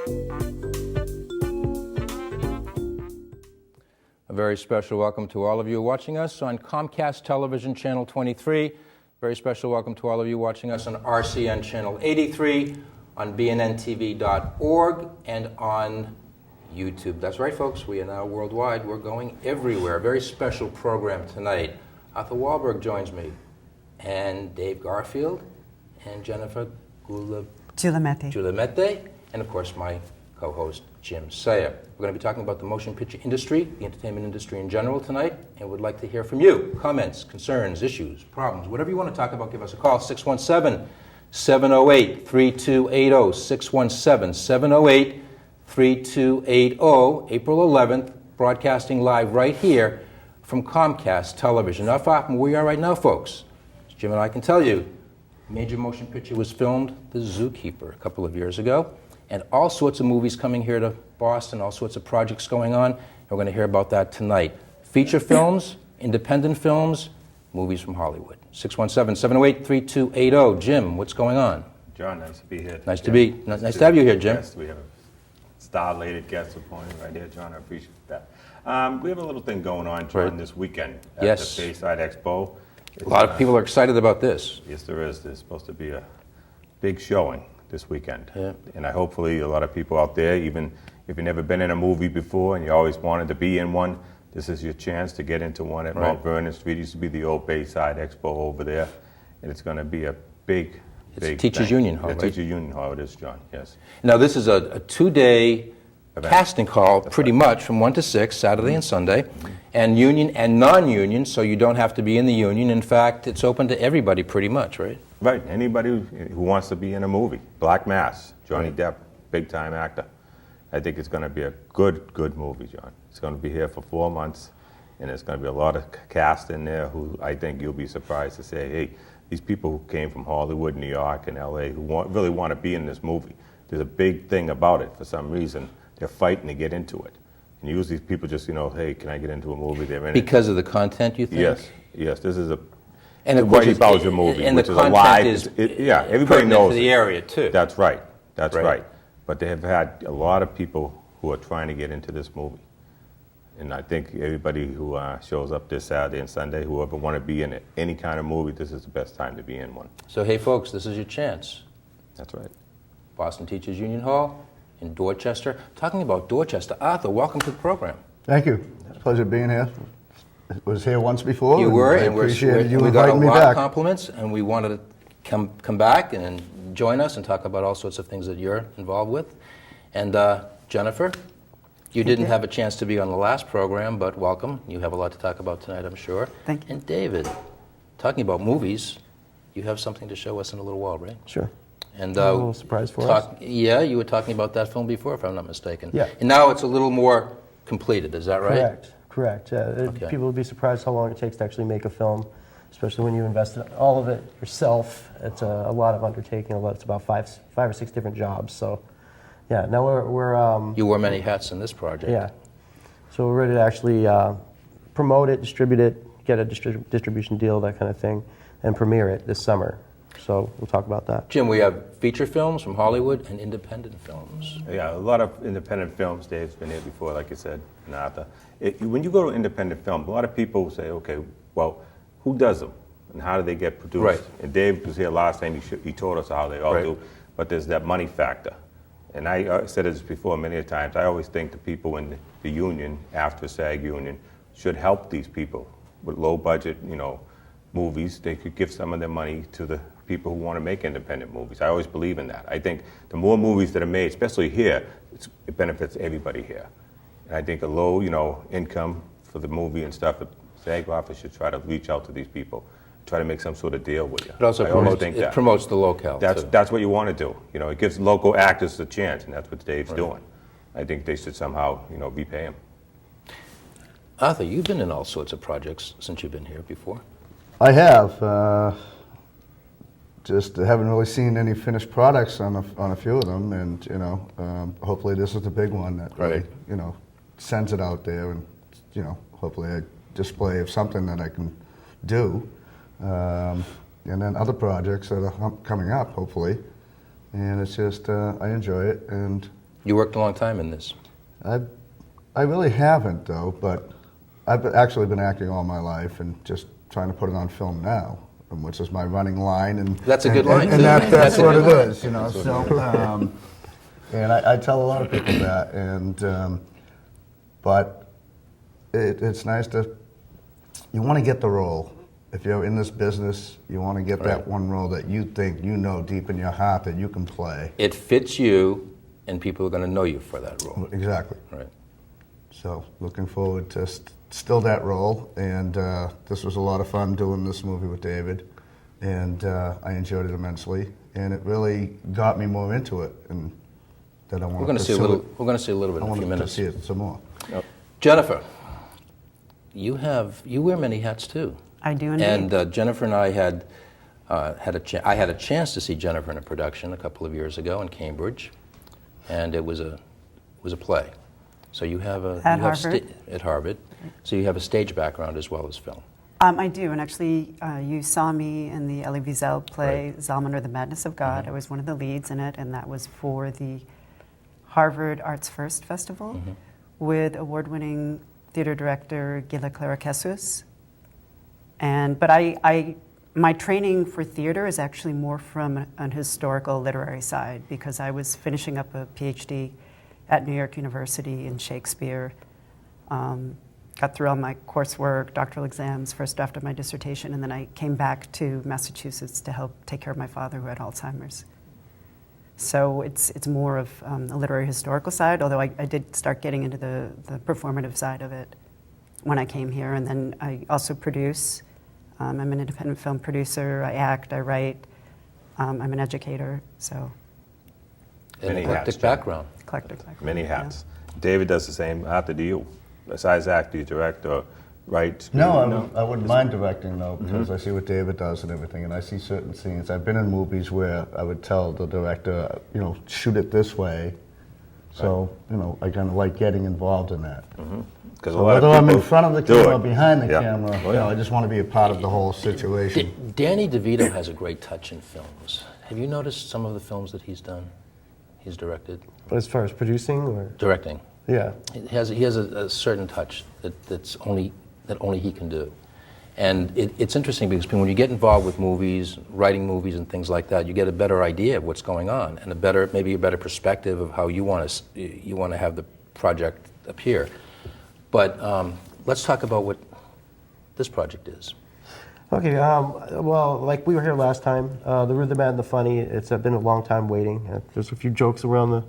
A very special welcome to all of you watching us on Comcast Television Channel 23. Very special welcome to all of you watching us on RCN Channel 83, on bnntv.org, and on YouTube. That's right, folks. We are now worldwide. We're going everywhere. A very special program tonight. Arthur Wahlberg joins me, and Dave Garfield, and Jennifer Gjulameti, and of course my co-host Jim Sayer. We're going to be talking about the motion picture industry, the entertainment industry in general tonight, and would like to hear from you. Comments, concerns, issues, problems, whatever you want to talk about, give us a call. 617-708-3280, 617-708-3280, April 11th, broadcasting live right here from Comcast Television. Not far from where we are right now, folks. As Jim and I can tell you, major motion picture was filmed, The Zookeeper, a couple of years ago. And all sorts of movies coming here to Boston, all sorts of projects going on. And we're going to hear about that tonight. Feature films, independent films, movies from Hollywood. 617-708-3280. Jim, what's going on? John, nice to be here. Nice to have you here, Jim. Yes, we have a star-lated guest appointed right here, John. I appreciate that. We have a little thing going on, John, this weekend at the Bayside Expo. A lot of people are excited about this. Yes, there is. There's supposed to be a big showing this weekend. Yeah. And hopefully a lot of people out there, even if you've never been in a movie before and you always wanted to be in one, this is your chance to get into one at Mount Vernon Street. It used to be the old Bayside Expo over there. And it's going to be a big Teachers Union Hall, right? Teachers Union Hall, it is, John, yes. Now, this is a two-day casting call, pretty much, from 1 to 6, Saturday and Sunday, and union and non-union, so you don't have to be in the union. In fact, it's open to everybody pretty much, right? Right, anybody who wants to be in a movie. Black Mass, Johnny Depp, big-time actor. I think it's going to be a good movie, John. It's going to be here for 4 months, and there's going to be a lot of cast in there who I think you'll be surprised to say, hey, these people who came from Hollywood, New York, and LA who really want to be in this movie. There's a big thing about it. For some reason, they're fighting to get into it. And usually people just, hey, can I get into a movie? They're in because of the content, you think? Yes. This is a Whitey Bowser movie, and which the is a live. Everybody knows for the area too. That's right. But they have had a lot of people who are trying to get into this movie. And I think everybody who shows up this Saturday and Sunday, whoever want to be in any kind of movie, this is the best time to be in one. So, hey, folks, this is your chance. That's right. Boston Teachers Union Hall in Dorchester. Talking about Dorchester, Arthur, welcome to the program. Thank you. It's a pleasure being here. I was here once before. You were, and I appreciated you we got a inviting me lot of back. compliments, and we wanted to come back and join us and talk about all sorts of things that you're involved with. And Jennifer, you didn't have a chance to be on the last program, but welcome. You have a lot to talk about tonight, I'm sure. Thank you. And David, talking about movies, you have something to show us in a little while, right? Sure. And a little surprise for us. Yeah, you were talking about that film before, if I'm not mistaken. Yeah. And now it's a little more completed, is that right? Correct. Okay. People would be surprised how long it takes to actually make a film, especially when you invest in all of it yourself. It's a lot of undertaking. It's about five or six different jobs. So, yeah. Now we're you wore many hats in this project. Yeah. So we're ready to actually promote it, distribute it, get a distribution deal, that kind of thing, and premiere it this summer. So we'll talk about that. Jim, we have feature films from Hollywood and independent films. Yeah, a lot of independent films. Dave's been here before, like you said, and Arthur. When you go to independent film, a lot of people say, okay, well, who does them? And how do they get produced? Right. And Dave was here last time. He told us how they all do. But there's that money factor. And I said this before many times. I always think the people in the union, after SAG union, should help these people with low budget, movies. They could give some of their money to the people who want to make independent movies. I always believe in that. I think the more movies that are made, especially here, it benefits everybody here. And I think a low, income for the movie and stuff, the SAG office should try to reach out to these people, try to make some sort of deal with you. It also promotes the locale. That's what you want to do. It gives local actors a chance, and that's what Dave's doing. I think they should somehow, repay him. Arthur, you've been in all sorts of projects since you've been here before. I have. Just haven't really seen any finished products on a few of them, and hopefully this is the big one that really, sends it out there, and hopefully a display of something that I can do, and then other projects that are coming up, hopefully, and it's just I enjoy it, and You worked a long time in this. I really haven't, though, but I've actually been acting all my life and just trying to put it on film now, which is my running line. And that's a good line, and too. that's what it line. is, you know. So, and I tell a lot of people that, and but it's nice to. You want to get the role. If you're in this business, you want to get that one role that you think you know deep in your heart that you can play. It fits you, and people are going to know you for that role. Exactly. Right. So looking forward to still that role, and this was a lot of fun doing this movie with David, and I enjoyed it immensely, and it really got me more into it, and that I want We're going to see a little. We're going to see a little bit I in a few want to minutes. see it some more. Jennifer, you wear many hats too. I do indeed. And Jennifer and I had I had a chance to see Jennifer in a production a couple of years ago in Cambridge, and it was a play. So you have At Harvard. At Harvard. So you have a stage background as well as film. I do, and actually, you saw me in the Elie Wiesel play, Zalman or the Madness of God. I was one of the leads in it, and that was for the Harvard Arts First Festival with award-winning theater director Gila Clara Jesus. But my training for theater is actually more from an historical literary side, because I was finishing up a PhD at New York University in Shakespeare. Got through all my coursework, doctoral exams, first draft of my dissertation, and then I came back to Massachusetts to help take care of my father who had Alzheimer's. So it's more of a literary historical side, although I did start getting into the performative side of it when I came here. And then I also produce. I'm an independent film producer. I act, I write. I'm an educator, so. An Many eclectic hats, background. Eclectic background. Many hats. David does the same. Arthur, do you? Besides act, do you direct or write? No, I wouldn't mind directing though, because I see what David does and everything, and I see certain scenes. I've been in movies where I would tell the director, shoot it this way. So, I kind of like getting involved in that. Because So whether I'm in front of the camera or behind the Yeah. camera, I just want to be a part of the whole situation. Danny DeVito has a great touch in films. Have you noticed some of the films that he's done? He's directed? But as far as producing, or Directing. yeah, He has a certain touch that only he can do. And it's interesting because when you get involved with movies, writing movies and things like that, you get a better idea of what's going on and maybe a better perspective of how you want to have the project appear. But let's talk about what this project is. Okay, well, like we were here last time, the Rude, the Mad, and the Funny, it's been a long time waiting. There's a few jokes around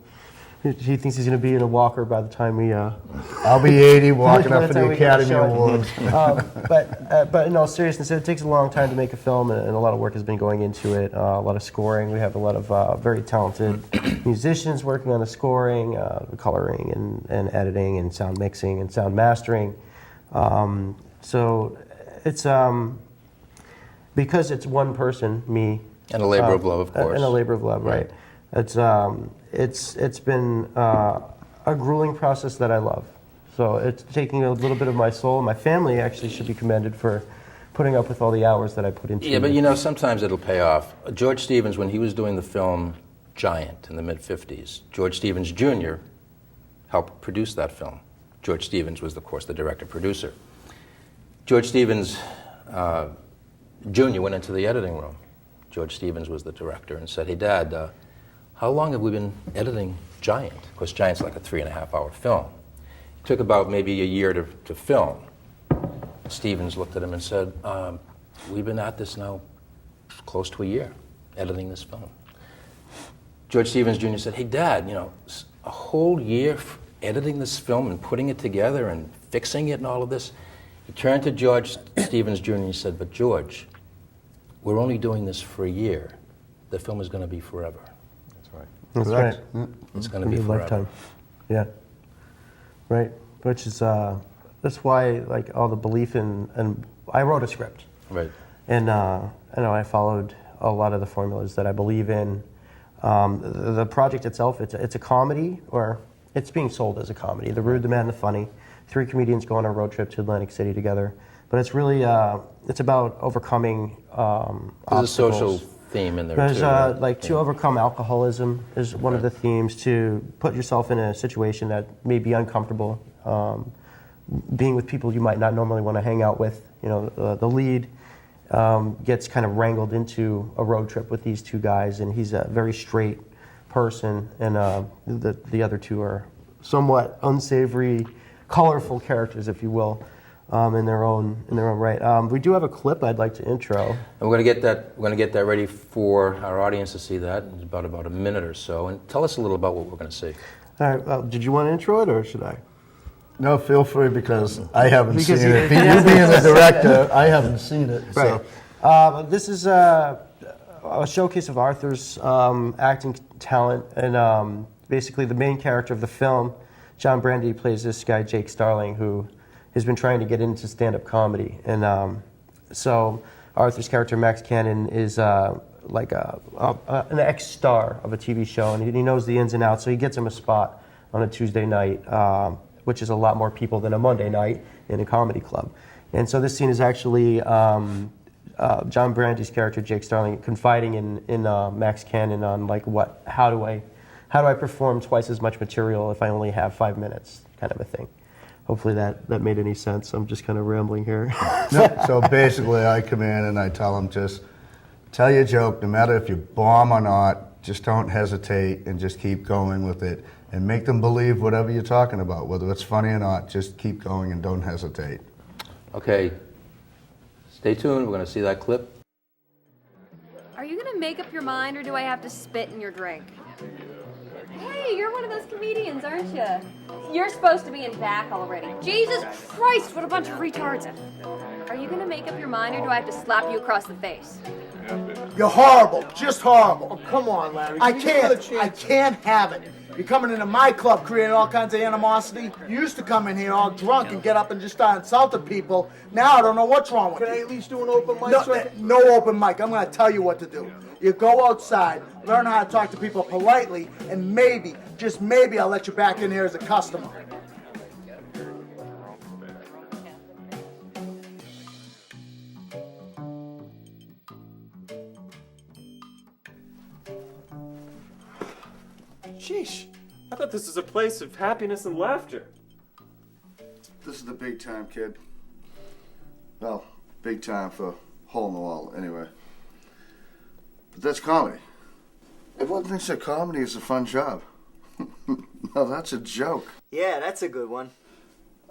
he thinks he's going to be in a walker by the time we... I'll be 80 walking up for the Academy Awards. But in all seriousness, it takes a long time to make a film, and a lot of work has been going into it. A lot of scoring. We have a lot of very talented musicians working on the scoring, the coloring, and editing, and sound mixing, and sound mastering. So it's... because it's one person, me... And a labor of love, of course. And a labor of love, right. It's been a grueling process that I love. So it's taking a little bit of my soul. My family actually should be commended for putting up with all the hours that I put into it. Yeah, but sometimes it'll pay off. George Stevens, when he was doing the film Giant in the mid-'50s, George Stevens Jr. helped produce that film. George Stevens was, of course, the director-producer. George Stevens Jr. went into the editing room. George Stevens was the director and said, "Hey, Dad, how long have we been editing Giant?" Of course, Giant's like a 3.5-hour film. It took about maybe a year to film. Stevens looked at him and said, "We've been at this now close to a year, editing this film." George Stevens Jr. said, "Hey, Dad, a whole year editing this film and putting it together and fixing it and all of this?" He turned to George Stevens Jr. and he said, "But George, we're only doing this for a year. The film is going to be forever." That's right. That's Correct. right. It's going to be a forever. lifetime. Yeah. Right. Which is that's why all the belief in, and I wrote a script. Right. And I followed a lot of the formulas that I believe in. The project itself, it's a comedy, or it's being sold as a comedy. The Rude, the Mad, and the Funny. 3 comedians go on a road trip to Atlantic City together. But it's really it's about overcoming There's a social obstacles. theme in there There's too. Right? like to overcome alcoholism is one of the themes. To put yourself in a situation that may be uncomfortable, being with people you might not normally want to hang out with. You know, the lead gets kind of wrangled into a road trip with these two guys, and he's a very straight person, and the other two are somewhat unsavory, colorful characters, if you will, in their own right. We do have a clip I'd like to intro. And we're going to get that ready for our audience to see that in about a minute or so. And tell us a little about what we're going to see. All right. Did you want to intro it, or should I? No, feel free, because I haven't Because seen you- it. You being the director, I haven't seen it. Right. So. This is a showcase of Arthur's acting talent, and basically the main character of the film, John Brandy, plays this guy, Jake Starling, who has been trying to get into stand-up comedy. And so Arthur's character, Max Cannon, is like an ex-star of a TV show, and he knows the ins and outs, so he gets him a spot on a Tuesday night, which is a lot more people than a Monday night in a comedy club. And so this scene is actually John Brandy's character, Jake Starling, confiding in Max Cannon on like how do I perform twice as much material if I only have 5 minutes, kind of a thing. Hopefully that made any sense. I'm just kind of rambling here. No, so basically, I come in and I tell them, just tell your joke, no matter if you bomb or not, just don't hesitate and just keep going with it. And make them believe whatever you're talking about, whether it's funny or not, just keep going and don't hesitate. Okay, stay tuned. We're going to see that clip. Are you gonna make up your mind, or do I have to spit in your drink? Hey, you're one of those comedians, aren't you? You're supposed to be in back already. Jesus Christ, what a bunch of retards. Are you gonna make up your mind, or do I have to slap you across the face? You're horrible, just horrible. Oh, come on, Larry. I Give me another can't chance. have it. You're coming into my club creating all kinds of animosity. You used to come in here all drunk and get up and just start insulting people. Now I don't know what's wrong with Can I you. at least do an open mic? No, so I can- no open mic. I'm going to tell you what to do. You go outside, learn how to talk to people politely, and maybe, just maybe, I'll let you back in here as a customer. Sheesh. I thought this was a place of happiness and laughter. This is the big time, kid. Well, big time for hole in the wall, anyway. But that's comedy. Everyone thinks that comedy is a fun job. No, that's a joke. Yeah, that's a good one.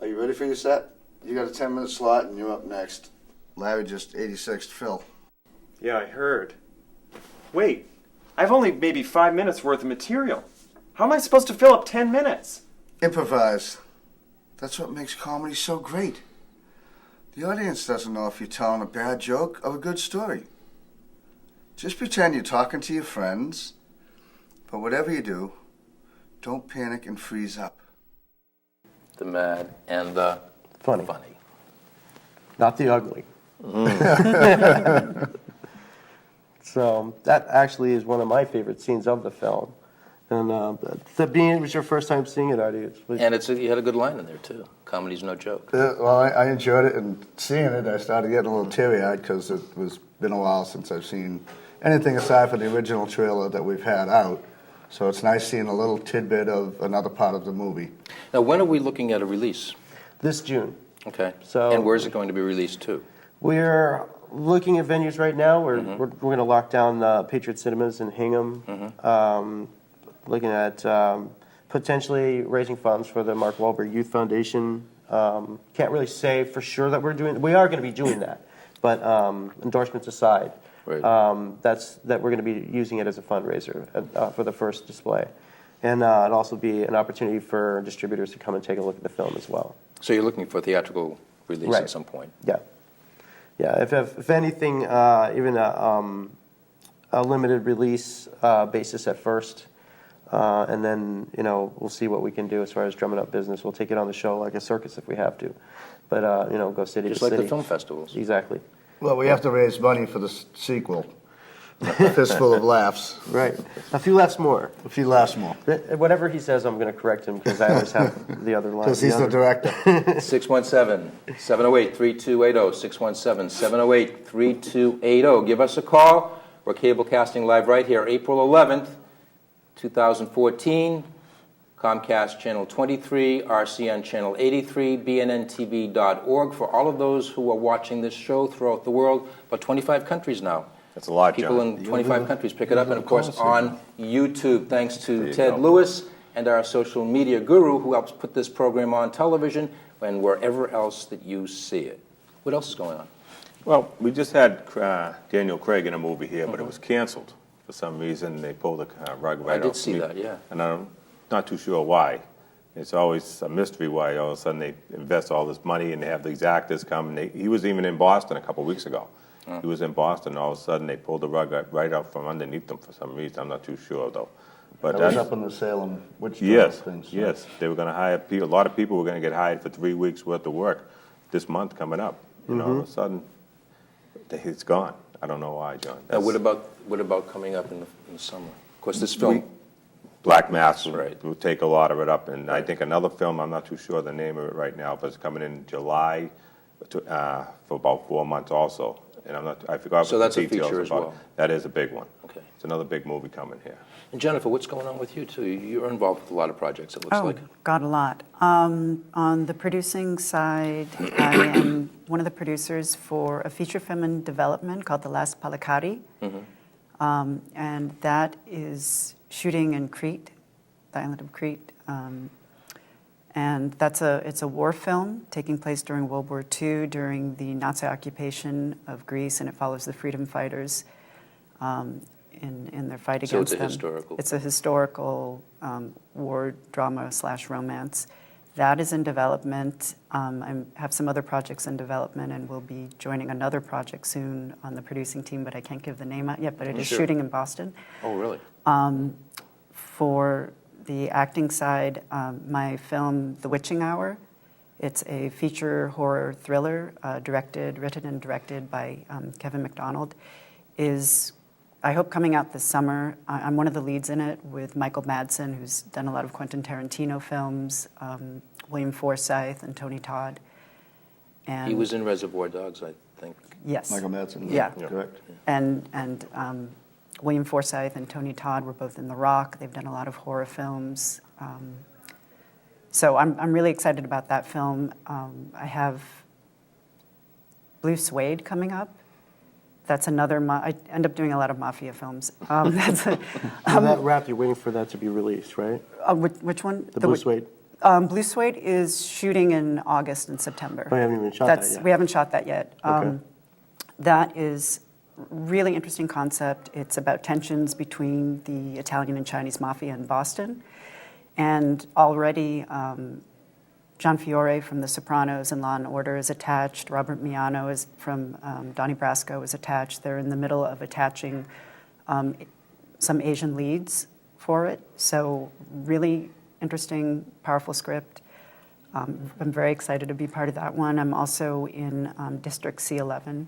Are you ready for your set? You got a 10-minute slot and you're up next. Larry just 86'd Phil. Yeah, I heard. Wait, I've only maybe 5 minutes worth of material. How am I supposed to fill up 10 minutes? Improvise. That's what makes comedy so great. The audience doesn't know if you're telling a bad joke or a good story. Just pretend you're talking to your friends, but whatever you do, don't panic and freeze up. The mad and the Funny. funny. Not the ugly. So that actually is one of my favorite scenes of the film. And it was your first time seeing it, Artie. And you had a good line in there too. Comedy's no joke. Well, I enjoyed it, and seeing it, I started getting a little teary-eyed because it was been a while since I've seen anything aside from the original trailer that we've had out. So it's nice seeing a little tidbit of another part of the movie. Now, when are we looking at a release? This June. Okay. So- and where's it going to be released to? We're looking at venues right now. We're going to lock down Patriot Cinemas in Hingham. Looking at potentially raising funds for the Mark Wahlberg Youth Foundation. Can't really say for sure that we are going to be doing that, but endorsements aside, Right. that we're going to be using it as a fundraiser for the first display, and it'll also be an opportunity for distributors to come and take a look at the film as well. So you're looking for theatrical release Right. at some point? Yeah. If anything, even a limited release basis at first. And then, we'll see what we can do as far as drumming up business. We'll take it on the show like a circus if we have to. But, go city Just to like city. the film festivals. Exactly. Well, we have to raise money for the sequel. A fistful of laughs. Right. A few laughs more. A few laughs more. Whatever he says, I'm going to correct him because I always have the other line. Because he's the director. 617-708-3280, 617-708-3280. Give us a call. We're cable casting live right here, April 11th, 2014. Comcast Channel 23, RCN Channel 83, BNNTV.org. For all of those who are watching this show throughout the world, about 25 countries now. That's a lot, People John. in 25 countries pick it up, and of course on YouTube, thanks to Ted Lewis and our social media guru who helps put this program on television and wherever else that you see it. What else is going on? Well, we just had Daniel Craig in a movie here, but it was canceled for some reason. They pulled the rug right off. I did see that, yeah. And I'm not too sure why. It's always a mystery why all of a sudden they invest all this money and they have these actors come. And he was even in Boston a couple of weeks ago. He was in Boston, and all of a sudden they pulled the rug right out from underneath them for some reason. I'm not too sure, though. But That was up in the Salem witch trial yes, thing. So. yes. They were going to hire people. A lot of people were going to get hired for 3 weeks worth of work this month coming up. You know, all of a sudden, it's gone. I don't know why, John. What about coming up in the summer? Of course, this film. Black Mass Right. will take a lot of it up, and I think another film, I'm not too sure the name of it right now, but it's coming in July for about 4 months also. And I forgot So what that's the a details feature as about. well. That is a big one. Okay. It's another big movie coming here. And Jennifer, what's going on with you too? You're involved with a lot of projects, it looks like. Got a lot. On the producing side, I am one of the producers for a feature film in development called The Last Palakari. And that is shooting in Crete, the island of Crete. And it's a war film taking place during World War II, during the Nazi occupation of Greece, and it follows the freedom fighters in their fight So against it's a them. historical. It's a historical war drama / romance. That is in development. I have some other projects in development, and we'll be joining another project soon on the producing team, but I can't give the name out yet, but it is Sure. shooting in Boston. Oh, really? For the acting side, my film, The Witching Hour, it's a feature horror thriller written and directed by Kevin MacDonald, is, I hope, coming out this summer. I'm one of the leads in it with Michael Madsen, who's done a lot of Quentin Tarantino films, William Forsythe and Tony Todd. And He was in Reservoir Dogs, I think. yes. Michael Madsen. Yeah. Correct. And William Forsythe and Tony Todd were both in The Rock. They've done a lot of horror films. So I'm really excited about that film. I have Blue Suede coming up. That's another, I end up doing a lot of mafia films. That's a, So that wrapped, you're waiting for that to be released, right? which one? The Blue Suede. Blue Suede is shooting in August and September. Oh, you haven't even shot that yet. We haven't shot that yet. Okay. That is really interesting concept. It's about tensions between the Italian and Chinese mafia in Boston. And already John Fiore from The Sopranos and Law & Order is attached. Robert Miano is from Donnie Brasco is attached. They're in the middle of attaching some Asian leads for it. So really interesting, powerful script. I'm very excited to be part of that one. I'm also in District C11.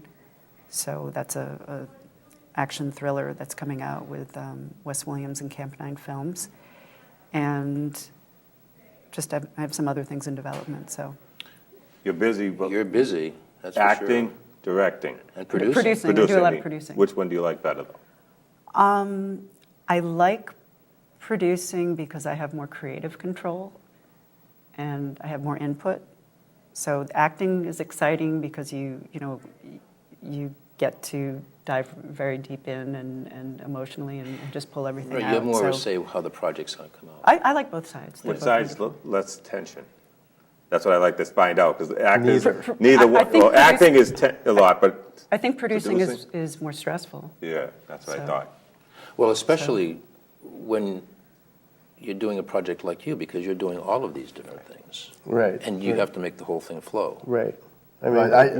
So that's a action thriller that's coming out with Wes Williams and Camp 9 Films. And just I have some other things in development, so. You're busy, but You're busy, that's for acting, sure. directing. And producing. Producing, I do a lot of producing. Which one do you like better, though? I like producing because I have more creative control and I have more input. So acting is exciting because you get to dive very deep in and emotionally and just pull everything Right, out. you have more of a So say how the project's going to come out. I like both sides. They're Which both side's wonderful. less tension? That's what I like to find out, because acting, Neither. neither I one, think well, acting is a lot, but I think producing Producing? is more stressful. yeah, that's what I So- thought. Well, especially when you're doing a project like you, because you're doing all of these different things. Right. And you have to make the whole thing flow. Right. I mean, Right,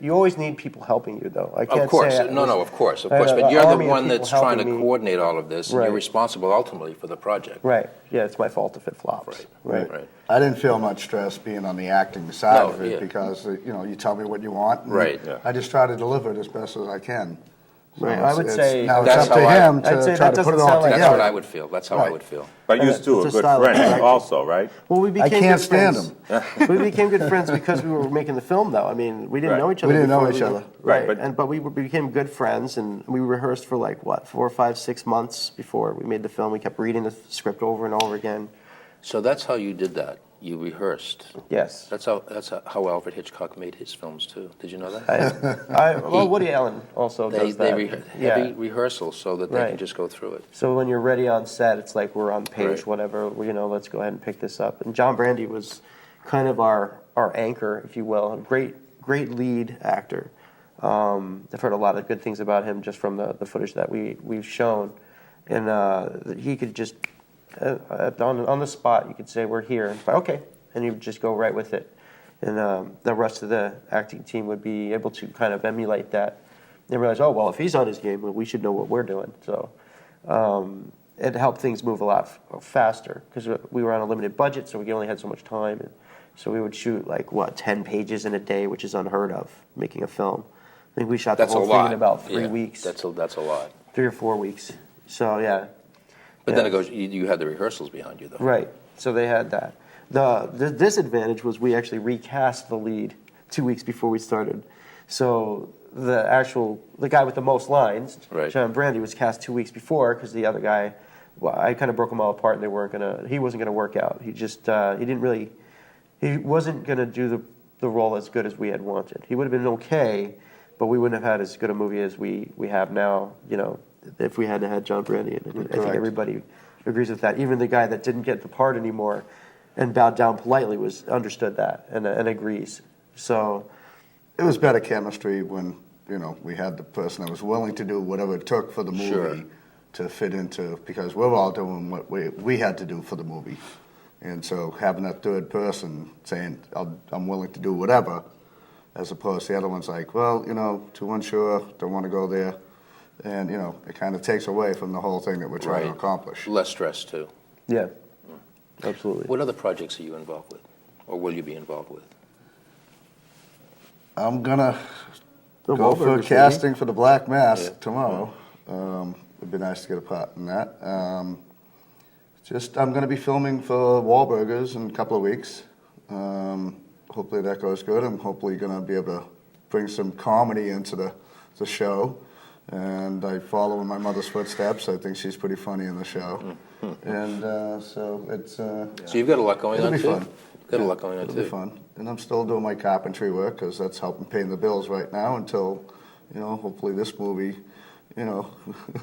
you always need people helping you, though. I can't Of course, say no, of course. I have But an you're the army of one people that's trying to helping me. coordinate all of this, and you're Right. responsible ultimately for the project. Right. Yeah, it's my fault if it flops. Right, right. I didn't feel much stress being on the acting side No, of it yeah. because you tell me what you want. And Right. Yeah. I just try to deliver it as best as I can. Right, I would say now That's it's up to how I- him I'd say to try that to put it doesn't all sound like- That's together. what I would feel. That's how I would feel. But you It's two a are good style of friends direction. also, right? Well, we became can't good stand friends. We became good friends because we were making the film, though. I mean, we didn't Right. know each We other. didn't know before each other. Right, Right, but we became good friends, and we rehearsed for like what 4, 5, 6 months before we made the film. We kept reading the script over and over again. So that's how you did that. You rehearsed. Yes. That's how Alfred Hitchcock made his films too. Did you know that? Well, Woody Allen also does that. Heavy rehearsal so that they can Right. just go through it. So when you're ready on set, it's like we're on page, Right. whatever. Let's go ahead and pick this up. And John Brandy was kind of our anchor, if you will. A great lead actor. I've heard a lot of good things about him just from the footage that we've shown, and he could just on the spot you could say we're here, and okay, and you would just go right with it, and the rest of the acting team would be able to kind of emulate that. They realize, oh well, if he's on his game, well, we should know what we're doing. So it helped things move a lot faster because we were on a limited budget, so we only had so much time. And so we would shoot 10 pages in a day, which is unheard of, making a film. I think we shot the That's a whole thing lot. in about 3 Yeah, weeks. That's a lot. 3 or 4 weeks. So yeah. But Yeah. then it goes. You had the rehearsals behind you though. Right. So they had that. The disadvantage was we actually recast the lead 2 weeks before we started. So the guy with the most lines, Right. John Brandy, was cast 2 weeks before because the other guy, well, I kind of broke them all apart and he wasn't gonna work out. He just he wasn't gonna do the role as good as we had wanted. He would have been okay, but we wouldn't have had as good a movie as we have now. If we hadn't had John Brandy, and I think Correct. everybody agrees with that. Even the guy that didn't get the part anymore and bowed down politely understood that and agrees. So It was better chemistry when, we had the person that was willing to do whatever it took for the movie Sure. to fit into, because we're all doing what we had to do for the movie. And so having that third person saying, I'm willing to do whatever, as opposed to the other one's like, well, too unsure, don't want to go there. And, it kind of takes away from the whole thing that we're trying to accomplish. Less stress too. yeah, absolutely. What other projects are you involved with, or will you be involved with? I'm going to The go Wahlberg for was casting for the Black Mass Yeah. tomorrow. It'd be nice to get a part in that. I'm going to be filming for Wahlburgers in a couple of weeks. Hopefully that goes good. I'm hopefully going to be able to bring some comedy into the show. And I follow in my mother's footsteps. I think she's pretty funny in the show. And so it's... So you've got a lot going It'll on be too. fun. Got a lot going on It'll too. be fun. And I'm still doing my carpentry work because that's helping paying the bills right now until, hopefully this movie,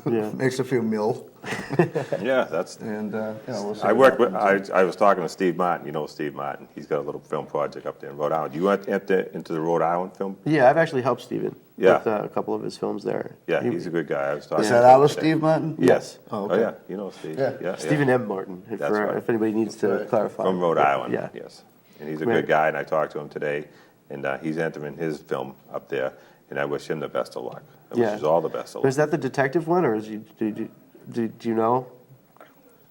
makes a few mil. Yeah, that's. And, we'll see. I what worked with. happens. I was talking to Steve Martin. You know Steve Martin. He's got a little film project up there in Rhode Island. Do you want to enter into the Rhode Island film? Yeah, I've actually helped Steven Yeah. with a couple of his films there. Yeah, he's a good guy. I was talking. Is to that him our today. Steve Martin? Yes. Oh, okay. yeah, you know Steve. Yeah. Stephen M. Martin, That's right. if anybody needs to clarify. From Rhode Island. Yeah. Yes. And he's a Right. good guy, and I talked to him today, and he's entering his film up there, and I wish him the best of luck. I wish us all the best of luck. Is that the detective one, or do you know?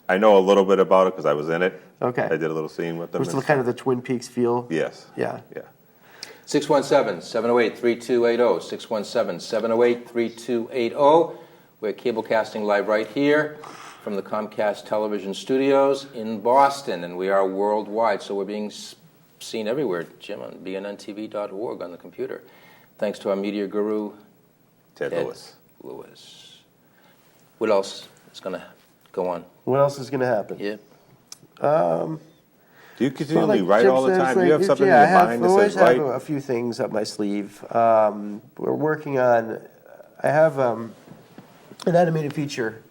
I know a little bit about it because I was in it. Okay. I did a little scene with them. What's the kind of the Twin Peaks feel? Yes. Yeah. Yeah. 617-708-3280, 617-708-3280. We're cablecasting live right here from the Comcast television studios in Boston, and we are worldwide, so we're being seen everywhere, Jim, on bnntv.org on the computer. Thanks to our media guru, Ted Lewis. Lewis. What else is going to go on? What else is going to happen? Yeah. Do you continually Like write Jim all the says, time? Do you have something in I your mind I that always says have write? a few things up my sleeve. We're working on. I have an animated feature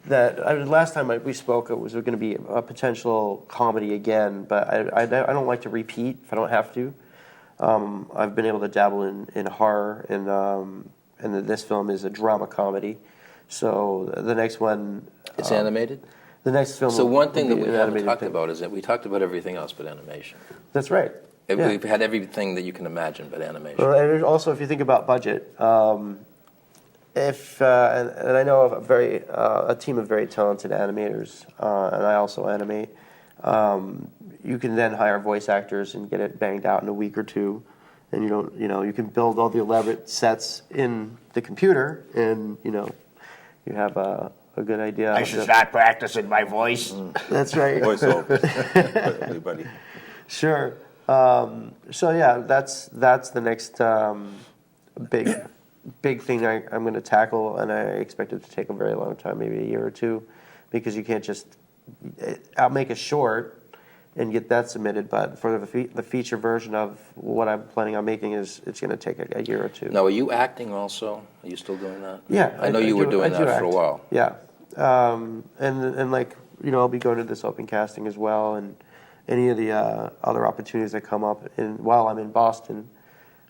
that last time we spoke, it was going to be a potential comedy again, but I don't like to repeat if I don't have to. I've been able to dabble in horror, and this film is a drama comedy. So the next one, It's animated? the next film. So one thing that will be we an haven't animated talked thing. about is that we talked about everything else but animation. That's right. Yeah. We've had everything that you can imagine but animation. Well, and also, if you think about budget, and I know of a team of very talented animators, and I also animate. You can then hire voice actors and get it banged out in a week or two, and you can build all the elaborate sets in the computer, and you have a good idea. I should start practicing my voice. That's right. Voiceovers. Everybody. Sure. So yeah, that's the next big thing I'm going to tackle, and I expect it to take a very long time, maybe a year or two, because you can't just. I'll make a short and get that submitted, but for the feature version of what I'm planning on making it's going to take a year or two. Now, are you acting also? Are you still doing that? Yeah, I know you were doing that for a while. Yeah, and like I'll be going to this open casting as well, and any of the other opportunities that come up while I'm in Boston,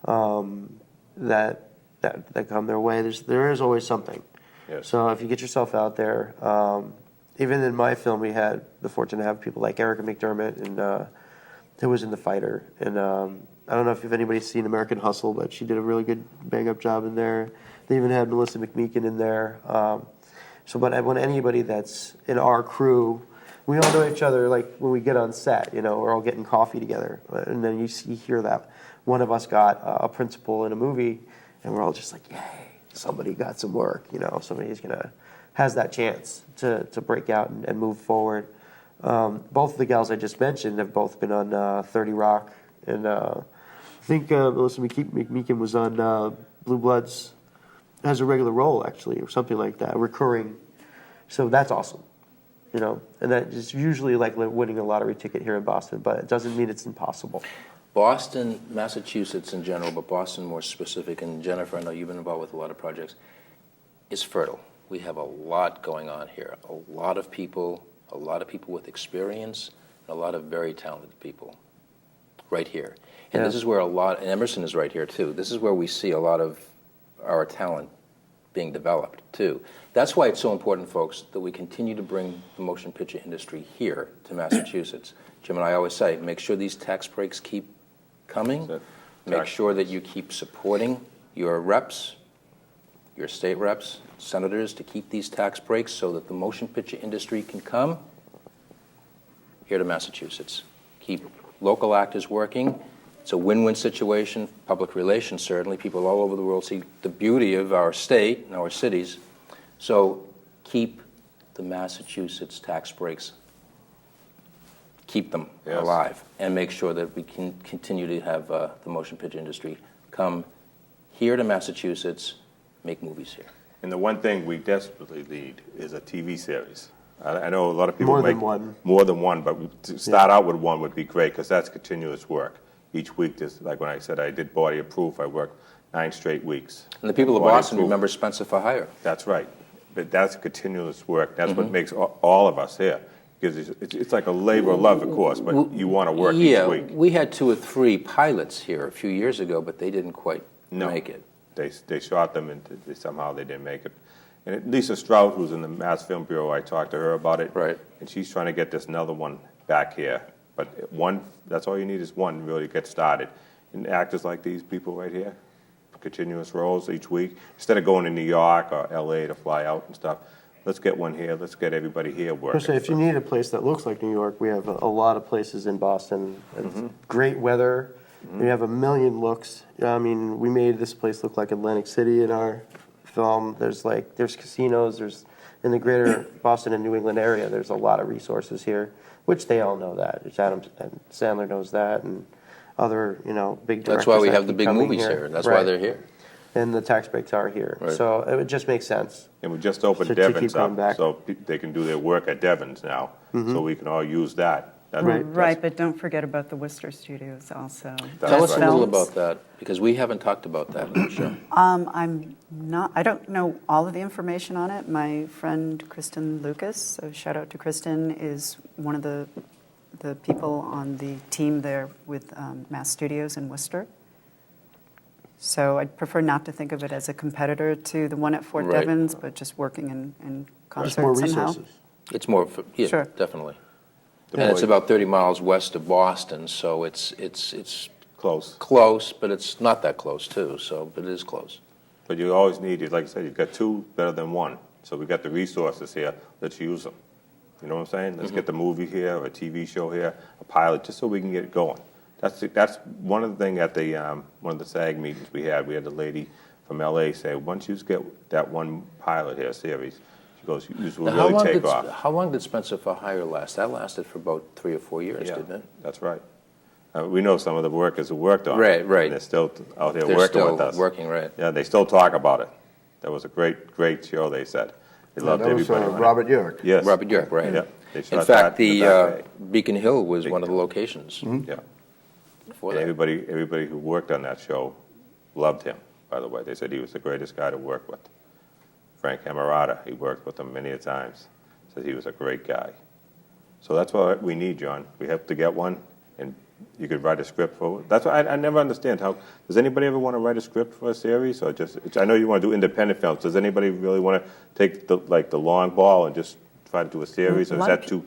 that come their way. There is always something. Yes. So if you get yourself out there, even in my film, we had the fortune to have people like Erica McDermott, and who was in The Fighter, and I don't know if anybody's seen American Hustle, but she did a really good bang-up job in there. They even had Melissa McMeekin in there. But when anybody that's in our crew, we all know each other. Like when we get on set, we're all getting coffee together, and then you hear that one of us got a principal in a movie, and we're all just like, yay, somebody got some work. Somebody's has that chance to break out and move forward. Both of the gals I just mentioned have both been on 30 Rock, and I think Melissa McMeekin was on Blue Bloods as a regular role, actually, or something like that, recurring. So that's awesome, and that is usually like winning a lottery ticket here in Boston, but it doesn't mean it's impossible. Boston, Massachusetts in general, but Boston more specific, and Jennifer, I know you've been involved with a lot of projects, is fertile. We have a lot going on here, a lot of people with experience, and a lot of very talented people right here. And this is where and Emerson is right here too, this is where we see a lot of our talent being developed too. That's why it's so important, folks, that we continue to bring the motion picture industry here to Massachusetts. Jim and I always say, make sure these tax breaks keep coming, make sure that you keep supporting your reps, your state reps, senators, to keep these tax breaks so that the motion picture industry can come here to Massachusetts. Keep local actors working. It's a win-win situation, public relations certainly. People all over the world see the beauty of our state and our cities. So keep the Massachusetts tax breaks, keep them alive, and make sure that we can continue to have the motion picture industry come here to Massachusetts, make movies here. And the one thing we desperately need is a TV series. I know a lot of people More make than one. More than one, but to start out with one would be great because that's continuous work. Each week, like when I said I did Body of Proof, I worked 9 straight weeks. And the people of Body Boston Proof. remember Spencer for Hire. That's right. But that's continuous work. That's what makes all of us here. Because it's like a labor of love, of course, but you want to work each week. We had 2 or 3 pilots here a few years ago, but they didn't quite make it. They shot them, and somehow they didn't make it. And Lisa Strout, who's in the Mass Film Bureau, I talked to her about it. Right. And she's trying to get this another one back here. But one, that's all you need is one really to get started. And actors like these people right here, continuous roles each week. Instead of going to New York or LA to fly out and stuff, let's get one here. Let's get everybody here working. Especially if you need a place that looks like New York, we have a lot of places in Boston. It's great weather. We have a million looks. I mean, we made this place look like Atlantic City in our film. There's casinos. There's in the greater Boston and New England area. There's a lot of resources here, which they all know that. Adam and Sandler knows that, and other big directors. That's why we that have the keep big coming movies here. here. That's why they're here. And the tax breaks are here, Right. so it would just make sense. And we just opened To Devon's keep going up, back. so they can do their work at Devon's now. So we can all use that. Right, but don't forget about the Worcester Studios also. Tell us a little Films. about that, because we haven't talked about that in the show. I don't know all of the information on it. My friend Kristen Lucas, so shout out to Kristen, is one of the people on the team there with Mass Studios in Worcester. So I'd prefer not to think of it as a competitor to the one at Fort Right. Devens, but just working in concert Just more somehow. resources. It's more, yeah, Sure. definitely. And it's about 30 miles west of Boston, so it's Close. close, but it's not that close too. So, but it is close. But you always need, like I said, you've got 2 better than 1. So we got the resources here. Let's use them. You know what I'm saying? Let's get the movie here, or a TV show here, a pilot, just so we can get it going. That's one of the things at the one of the SAG meetings we had. We had a lady from LA say, once you get that one pilot here series, she goes, you will Now, really take off. How long did Spencer for Hire last? That lasted for about 3 or 4 years, Yeah, didn't it? that's right. We know some of the workers who worked on Right, it. right. And they're still out there They're working still with us. working, right. Yeah, they still talk about it. That was a great show, they said. They loved that was everybody on it. Robert York. Yes. Robert York, right. Yeah. They In shot fact, that in the back bay. Beacon Hill was one of the locations Yeah. for And that. everybody who worked on that show loved him, by the way. They said he was the greatest guy to work with. Frank Camerata, he worked with him many a times. Said he was a great guy. So that's what we need, John. We have to get one, and you could write a script for it. That's why I never understand how, does anybody ever want to write a script for a series? Or just, I know you want to do independent films. Does anybody really want to take the long ball and just try to do a series, or is that too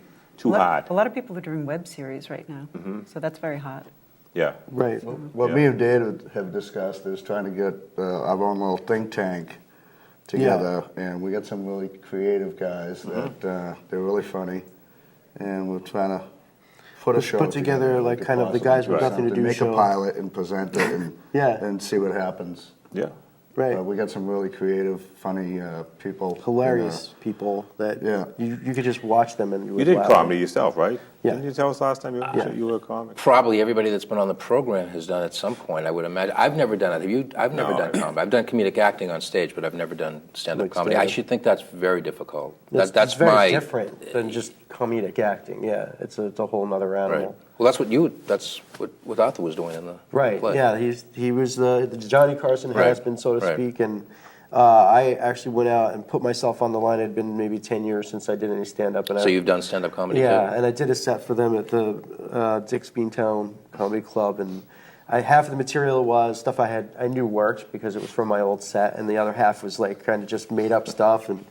hard? A lot of people are doing web series right now, so that's very hot. Yeah. Right. What me and Dave have discussed is trying to get our own little think tank together, and we got some really creative guys that they're really funny, and we're trying to put a show Put together, like, kind of the guys with nothing to do make show. a pilot and present it and Yeah. and see what happens. Yeah. Right. We got some really creative, funny people. Hilarious people that you could just watch them and You would did laugh. comedy yourself, right? Yeah. Didn't you tell us last time you were a comic? Probably everybody that's been on the program has done it at some point, I would imagine. I've never done it. Have you? I've never done comedy. I've done comedic acting on stage, but I've never done stand-up Like comedy. stand-up. I should think that's very difficult. That's That's very my different than just comedic acting. Yeah, it's a whole nother animal. Right. Well, that's what Arthur was doing in the Right. play. Yeah, he was the Johnny Carson Right. has-been, so to Right. speak, and I actually went out and put myself on the line. It had been maybe 10 years since I did any stand-up. And So you've done stand-up comedy yeah, too? and I did a set for them at the Dick's Beantown Comedy Club, and half of the material was stuff I knew worked because it was from my old set, and the other half was like kind of just made up stuff. And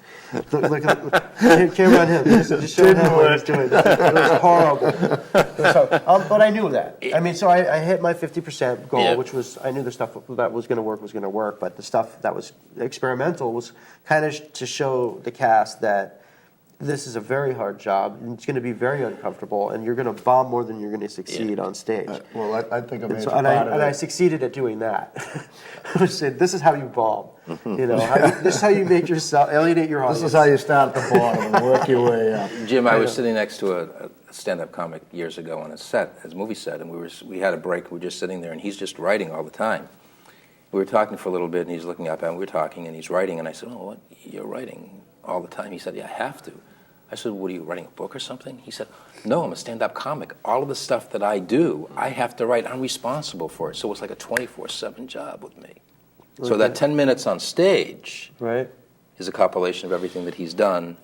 look camera on him, just show him what he was doing. It was horrible. But I knew that. I mean, so I hit my 50% goal, which was I knew the stuff that was going to work, but the stuff that was experimental was kind of to show the cast that this is a very hard job, and it's going to be very uncomfortable, and you're going to bomb more than you're going to succeed on stage. Well, I think a And, major so, part of I it. succeeded at doing that. I said, this is how you bomb. You know, this is how you make yourself alienate your audience. This is how you start at the bottom and work your way up. Jim, I was sitting next to a stand-up comic years ago on a set, his movie set, and we had a break. We were just sitting there, and he's just writing all the time. We were talking for a little bit, and he's looking up, and we were talking, and he's writing, and I said, "Oh, what? You're writing all the time?" He said, "Yeah, I have to." I said, "What are you writing, a book or something?" He said, "No, I'm a stand-up comic. All of the stuff that I do, I have to write. I'm responsible for it. So it's like a 24/7 job with me." Okay. So that 10 minutes on stage is a compilation of everything that he's done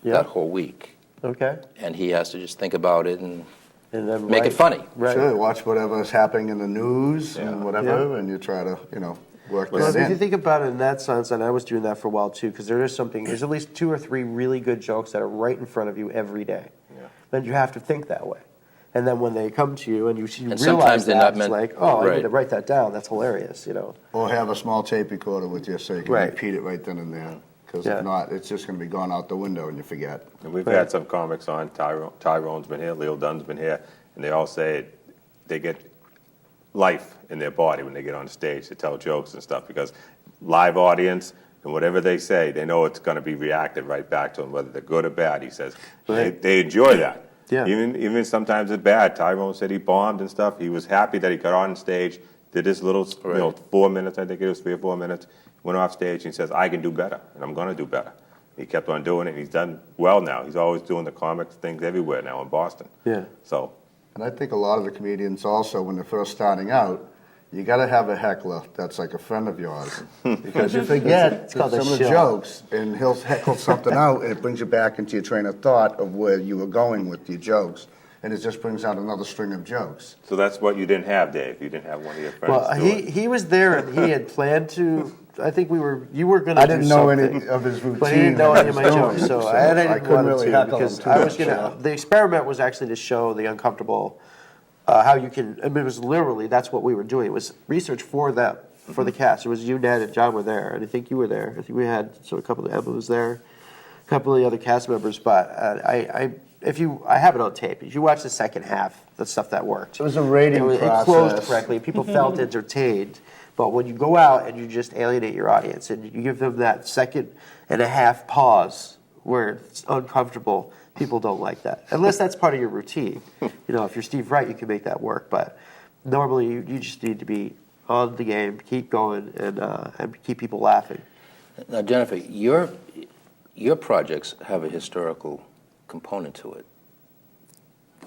that whole week. Okay. And he has to just think about it and then make it funny. Right. Sure, watch whatever's happening in the news and whatever, and you try to, work Well, that if you in. think about it in that sense, and I was doing that for a while too, because there's at least 2 or 3 really good jokes that are right in front of you every day. Yeah. Then you have to think that way. And then when they come to you and you realize sometimes they're that, not it's meant- like, oh, I right. need to write that down. That's hilarious, Or have a small tape recorder with you so you can repeat it right then and there. Because if not, it's just going to be gone out the window and you forget. And we've had some comics on. Tyrone's been here, Leo Dunn's been here, and they all say they get life in their body when they get on stage to tell jokes and stuff, because live audience and whatever they say, they know it's going to be reacted right back to them, whether they're good or bad. He says they enjoy that. Yeah. Even sometimes it's bad. Tyrone said he bombed and stuff. He was happy that he got on stage, did his little 4 minutes, I think it was 3 or 4 minutes, went off stage and he says, I can do better, and I'm going to do better. He kept on doing it, and he's done well now. He's always doing the comics things everywhere now in Boston. Yeah. So. And I think a lot of the comedians also, when they're first starting out, you got to have a heckler that's like a friend of yours. Because you forget some called a of the shill. jokes, and he'll heckle something out, and it brings you back into your train of thought of where you were going with your jokes. And it just brings out another string of jokes. So that's what you didn't have, Dave. You didn't have one of your friends. Well, do it. he was there and he had planned to. I think you were going to. I didn't know any of his routine. But he didn't know any of my jokes, so I didn't couldn't want really to heckle because him too I was much, gonna. The experiment was actually to show the uncomfortable, how you can. I mean, it was literally that's what we were doing. It was research for them, for the cast. It was you, Ned, and John were there, and I think you were there. I think we had a couple of Emma was there, a couple of the other cast members, but I have it on tape. If you watch the second half, the stuff that worked. It was a rating It process. closed correctly. People felt entertained. But when you go out and you just alienate your audience and you give them that second and a half pause where it's uncomfortable, people don't like that. Unless that's part of your routine. If you're Steve Wright, you can make that work. But normally, you just need to be on the game, keep going, and keep people laughing. Now, Jennifer, your projects have a historical component to it.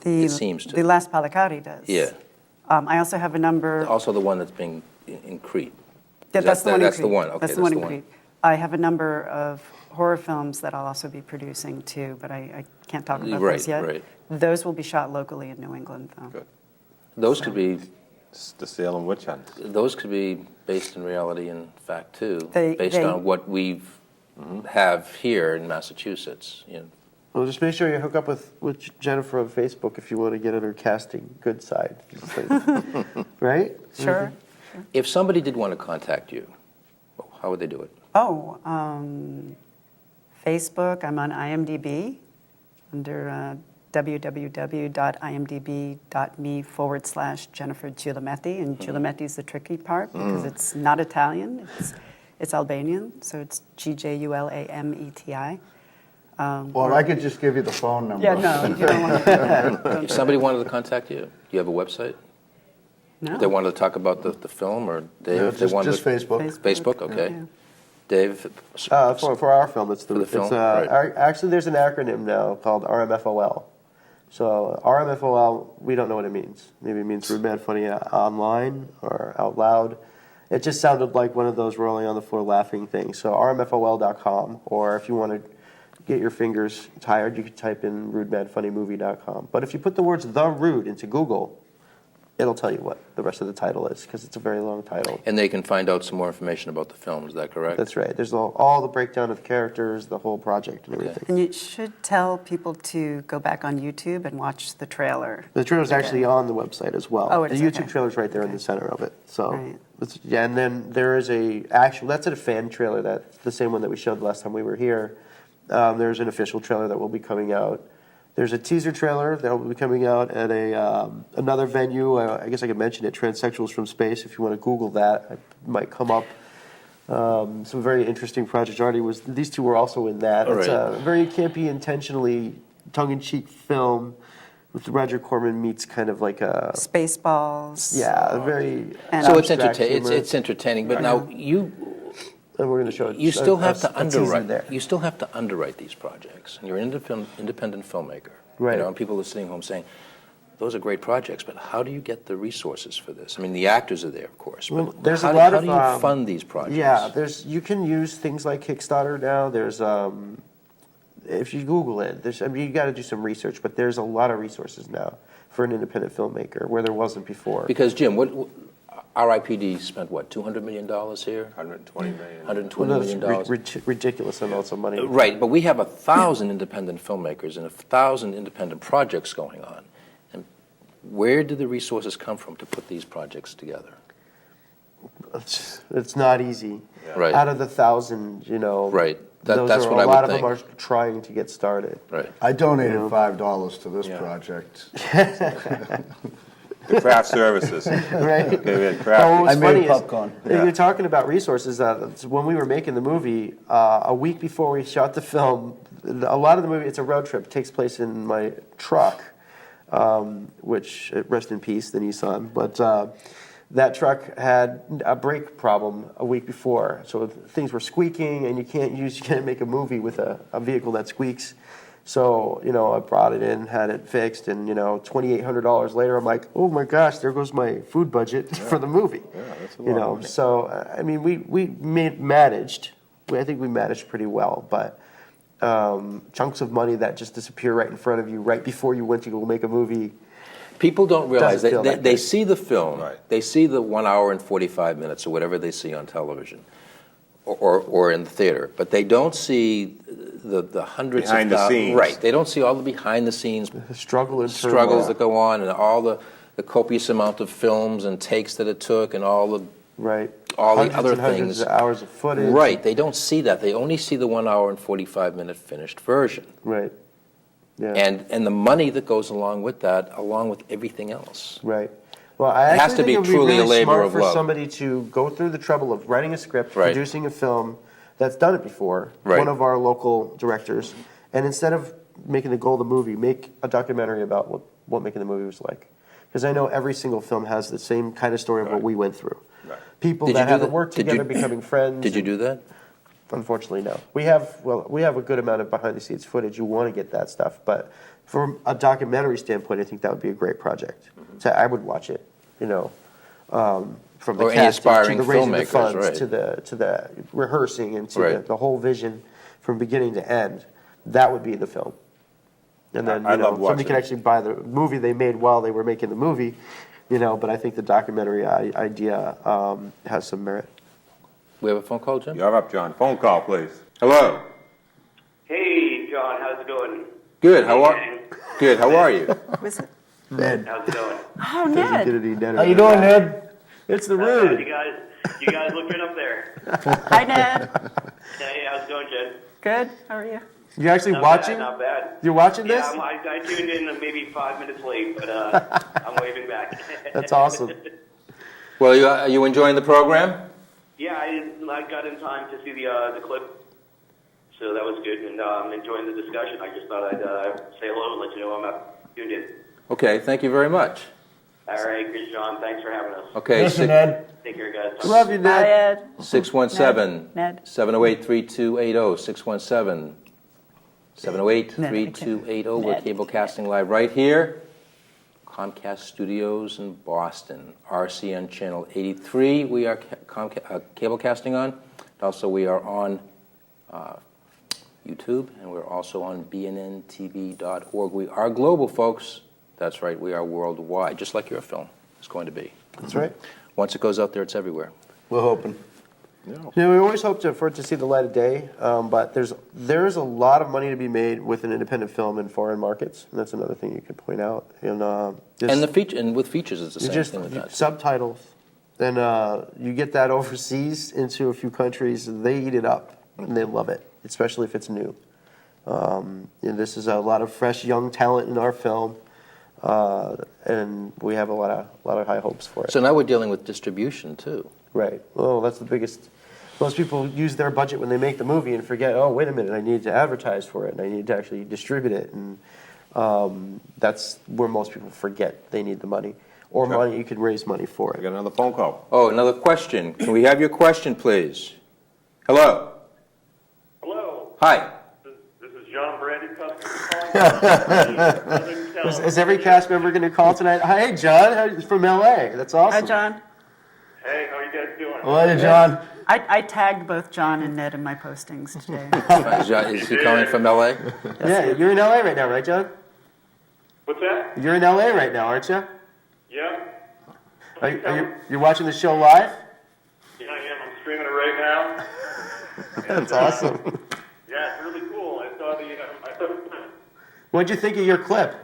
It seems to. The last Palicati does. Yeah. I also have a number. Also, the one that's being in Crete. Yeah, that's the one. That's the one. Okay, that's the one in Crete. I have a number of horror films that I'll also be producing too, but I can't talk about those yet. Right. Those will be shot locally in New England, though. Good. Those could be. The Salem witch hunt. Those could be based in reality, in fact, too, They- on what we have here in Massachusetts. Well, just make sure you hook up with Jennifer on Facebook if you want to get on her casting good side. Right? Sure. If somebody did want to contact you, how would they do it? Oh, Facebook. I'm on IMDb under www.imdb.me/Jennifer Gjulameti. And Gjulameti is the tricky part because it's not Italian. It's Albanian, so it's Gjulameti. Well, I could just give you the phone number. Yeah, no, you don't want to. If somebody wanted to contact you, do you have a website? No. If they wanted to talk about the film, or Dave, Yeah, if they wanted just to, Facebook. Facebook, okay. Yeah. Dave? For our film, it's For the film, actually, there's an acronym now called RMFOL. So RMFOL, we don't know what it means. Maybe it means Rude, Mad, Funny Online or Out Loud. It just sounded like one of those rolling on the floor laughing things. So RMFOL.com, or if you want to get your fingers tired, you could type in rudemadfunnymovie.com. But if you put the words The Rude into Google, it'll tell you what the rest of the title is, because it's a very long title. And they can find out some more information about the film, is that correct? That's right. There's all the breakdown of the characters, the whole project, and everything. And you should tell people to go back on YouTube and watch the trailer. The trailer's actually on the website as well. Oh, it the is, YouTube okay. trailer's right there in the center of it. So, Right. and then there is that's a fan trailer. That's the same one that we showed the last time we were here. There's an official trailer that will be coming out. There's a teaser trailer that will be coming out at another venue. I guess I could mention it, Transsexuals from Space. If you want to Google that, it might come up. Some very interesting projects. These two were also in that. All It's right. a very campy, intentionally tongue-in-cheek film with Roger Corman meets kind of like a... Spaceballs. Yeah, very And So it's abstract humor. it's entertaining, but now And we're going to show you still have to a teaser underwrite. there. You still have to underwrite these projects, and you're an independent filmmaker. Right. And people are sitting home saying, "Those are great projects, but how do you get the resources for this?" I mean, the actors are there, of course. Well, But there's how a do, lot how of, do you fund these projects? Yeah, you can use things like Kickstarter now. There's if you Google it, you got to do some research, but there's a lot of resources now for an independent filmmaker where there wasn't before. Because Jim, what RIPD spent what, $200 million here? 120 million. $120 million. Ridiculous amounts of money. Right, but we have 1,000 independent filmmakers and 1,000 independent projects going on. And where do the resources come from to put these projects together? It's not easy. Right. Out of the 1,000, Right. That's a what I would lot of think. them are trying to get started. Right. I donated $5 to this project. The craft services. Right. Okay, we had Well, craft. what was I made funny is, popcorn. if you're talking about resources, when we were making the movie, a week before we shot the film, a lot of the movie, it's a road trip. It takes place in my truck, which, rest in peace, the Nissan. But that truck had a brake problem a week before. So things were squeaking, and you can't make a movie with a vehicle that squeaks. So, I brought it in, had it fixed, and, $2,800 later, I'm like, oh my gosh, there goes my food budget for the movie. Yeah, that's a lot of money. So, I mean, we managed. I think we managed pretty well, but chunks of money that just disappear right in front of you right before you went to go make a movie. People don't realize Doesn't feel they that they good. see the film, Right. they see the 1 hour and 45 minutes or whatever they see on television or in the theater, but they don't see the hundreds Behind the of thousands. scenes. Right. They don't see all the behind the scenes The struggle and struggles turmoil. that go on and all the copious amount of films and takes that it took and all the Right. all the Hundreds other and hundreds things. of hours of footage. Right. They don't see that. They only see the 1 hour and 45 minute finished version. Right. Yeah. and the money that goes along with that, along with everything else. Right. Well, I It has actually to be think it would truly be a really labor smart of for love. somebody to go through the trouble of writing a script, Right. producing a film that's done it before, Right. one of our local directors, and instead of making the goal of the movie, make a documentary about what making the movie was like. Because I know every single film has the same kind of story of what we went through. Right. People Did you that do haven't that? worked Did you- together, becoming friends. Did you do that? Unfortunately, no. We have a good amount of behind the scenes footage. You want to get that stuff, but from a documentary standpoint, I think that would be a great project. So I would watch it. You know, from the Or any casting aspiring to the raising the filmmakers, funds right. to the rehearsing and to Right. the whole vision from beginning to end. That would be the film. And then I you know, love somebody watching could it. actually buy the movie they made while they were making the movie. You know, but I think the documentary idea has some merit. We have a phone call, Jim? You're up, John. Phone call, please. Hello. Hey, John, how's it going? Good. How are you? Was it? Ned. How's it going? Oh, Ned. How you doing, Ned? It's the Not bad. Rude. You guys look good up there. Hi, Ned. Hey, how's it going, Jen? Good. How are you? You actually Not watching? Bad, not bad. You're watching Yeah, this? I tuned in maybe 5 minutes late, but I'm waving back. That's awesome. Well, are you enjoying the program? Yeah, I got in time to see the clip, so that was good, and I'm enjoying the discussion. I just thought I'd say hello and let you know I'm tuned in. Okay, thank you very much. All right, Chris, John, thanks for having us. Okay, Listen, Ned. Take care, guys. Love you, Hi, Ned. Ed. 617-708-3280, 617-708-3280. We're Ned. cable casting live right here, Comcast Studios in Boston, RCN Channel 83. We are cable casting on. Also, we are on YouTube, and we're also on bnntv.org. We are global, folks. That's right, we are worldwide, just like your film is going to be. That's right. Once it goes out there, it's everywhere. We're hoping. Yeah, we always hope for it to see the light of day, but there's a lot of money to be made with an independent film in foreign markets, and that's another thing you could point out. And with features, it's the same thing with that. Subtitles, and you get that overseas into a few countries, they eat it up and they love it, especially if it's new. And this is a lot of fresh young talent in our film, and we have a lot of high hopes for it. So now we're dealing with distribution, too. Right. Well, that's the biggest. Most people use their budget when they make the movie and forget, oh, wait a minute, I need to advertise for it, and I need to actually distribute it. And that's where most people forget they need the money. Or money, you can raise money for I it. got another phone call. Oh, another question. Can we have your question, please? Hello. Hello, Hi. this is John Brady, customer Is every cast member going to call tonight? Hi, John, from LA. That's awesome. Hi, John. Hey, how you guys doing? Later, John. I tagged both John and Ned in my postings today. Is he calling from LA? Yeah, you're in LA right now, right, John? What's that? You're in LA right now, aren't you? Yeah. You're watching the show live? Yeah, I am. I'm streaming it right now. That's awesome. Yeah, it's really cool. I saw What'd you think of your clip?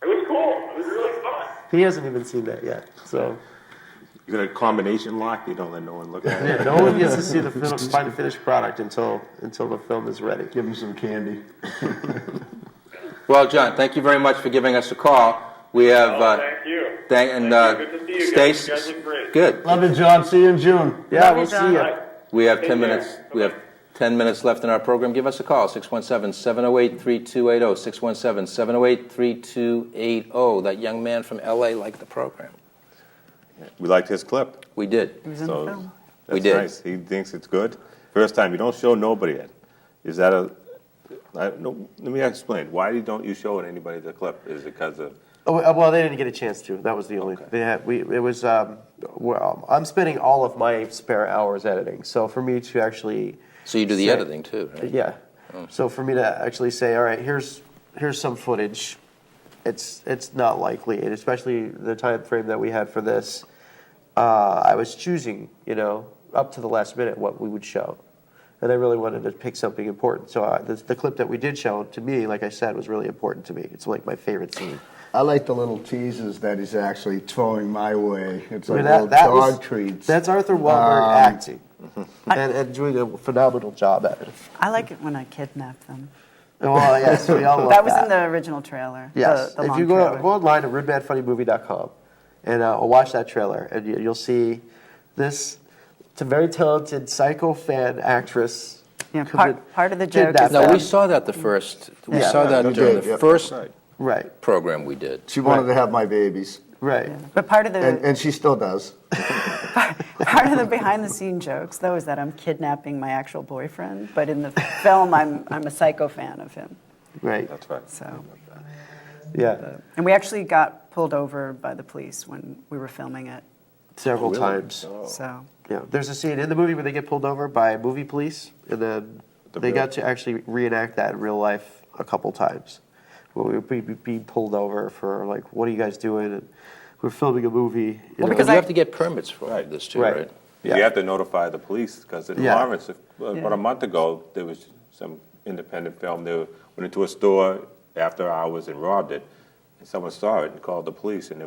it was cool. It was really fun. He hasn't even seen that yet, so. You got a combination lock? You don't let no one look at Yeah, it? no one gets to see the finished product until the film is ready. Give him some candy. Well, John, thank you very much for giving us a call. We have. Thank you. Good to see you stay guys. You guys look great. good. Love you, John. See you in June. Yeah, Love we'll you, see John. you. We have Take 10 care. minutes. We have 10 minutes left in our program. Give us a call, 617-708-3280, 617-708-3280. That young man from L.A. liked the program. We liked his clip. We did. He was in the So film. that's We did. nice. He thinks it's good. First time. You don't show nobody it. Is that let me explain. Why don't you show anybody the clip? Is it because of... Oh, well, they didn't get a chance to. That was the only. They had. It was. Well, I'm spending all of my spare hours editing. So for me to actually. So you do the say- editing, too, right? Yeah. So for me to actually say, all right, here's some footage. It's not likely, and especially the time frame that we had for this. I was choosing, up to the last minute what we would show. And I really wanted to pick something important. So the clip that we did show, to me, like I said, was really important to me. It's like my favorite scene. I like the little teases that he's actually throwing my way. It's I like mean, little dog treats. That's Arthur Wahlberg acting. And doing a phenomenal job at it. I like it when I kidnap them. Well, yes, we all love That was in the original trailer. Yes. The If long you trailer. go online to redmanfunnymovie.com and watch that trailer, and you'll see this. It's a very talented psycho fan actress. Yeah, part of the joke kidnapped is No, them. we saw that the first. We Yeah. saw that we during did, the yep. first Right. program we did. She wanted to have my babies, Right. But part of the and she still does. part of the behind the scene jokes though is that I'm kidnapping my actual boyfriend, but in the film I'm a psycho fan of him. Right. That's right. So Yeah. and we actually got pulled over by the police when we were filming it. Several times. So Yeah. There's a scene in the movie where they get pulled over by movie police, and then they got to actually reenact that in real life a couple times. Where we would be pulled over for like, what are you guys doing? And we're filming a movie. You know? Because you have to get permits for this too, right? Yeah. You have to notify the police, because in Yeah. Lawrence, about a month ago, there was some independent film. They went into a store after hours and robbed it, and someone saw it and called the police, and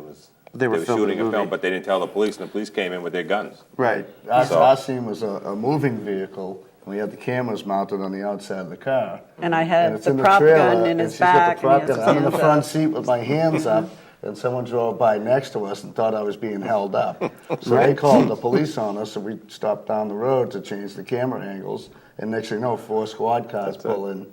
They were filming shooting a a film, movie. but they didn't tell the police, and the police came in with their guns. Right. Our scene was a moving vehicle, and we had the cameras mounted on the outside of the car. and I had And it's the in the prop trailer, gun in and his she's got the back prop and he gun. has I'm in the his front hands up. seat with my hands up, and someone drove by next to us and thought I was being held up. So they called the police on us, and we stopped down the road to change the camera angles. And next thing you know, 4 squad cars pull in,